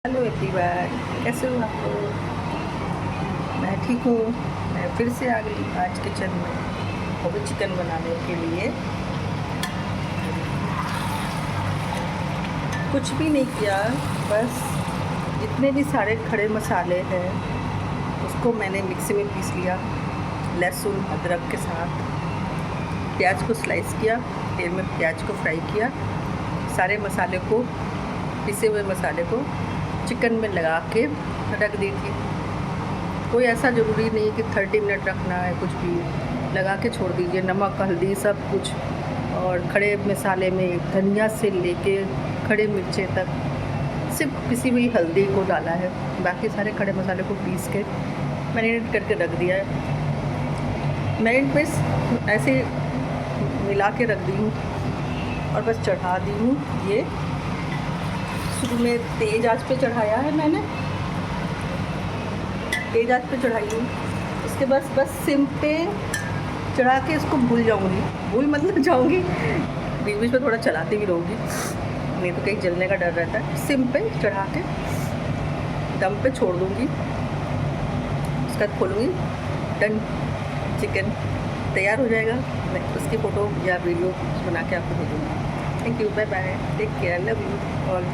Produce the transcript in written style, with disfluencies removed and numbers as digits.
Hello everyone, कैसे हो आप लोग। मैं ठीक हूँ। मैं फिर से आ गई आज किचन में, वो भी चिकन बनाने के लिए। कुछ भी नहीं किया, बस जितने भी सारे खड़े मसाले हैं उसको मैंने मिक्सी में पीस लिया। लहसुन अदरक के साथ प्याज को स्लाइस किया, तेल में प्याज को फ्राई किया। सारे मसाले को, पिसे हुए मसाले को चिकन में लगा के रख दी थी। कोई ऐसा ज़रूरी नहीं कि 30 मिनट रखना है, कुछ भी लगा के छोड़ दीजिए। नमक हल्दी सब कुछ, और खड़े मसाले में धनिया से लेके खड़े मिर्चे तक सिर्फ पिसी हुई हल्दी को डाला है। बाकी सारे खड़े मसाले को पीस के मैरिनेट करके रख दिया है। मैरिनेट में ऐसे मिला के रख दी हूँ और बस चढ़ा दी हूँ। ये शुरू में तेज़ आंच पे चढ़ाया है मैंने, तेज़ आंच पे चढ़ाई हूँ। उसके बाद बस सिम पे चढ़ा के इसको भूल जाऊँगी। भूल मतलब जाऊँगी, बीच बीच में थोड़ा चलाती भी रहूँगी, नहीं तो कहीं जलने का डर रहता है। सिम पे चढ़ा के दम पे छोड़ दूँगी, उसके बाद खोलूँगी। डन, चिकन तैयार हो जाएगा। मैं उसकी फ़ोटो या वीडियो बना के आपको भेजूँगी। Thank you, bye bye, take care, love you all.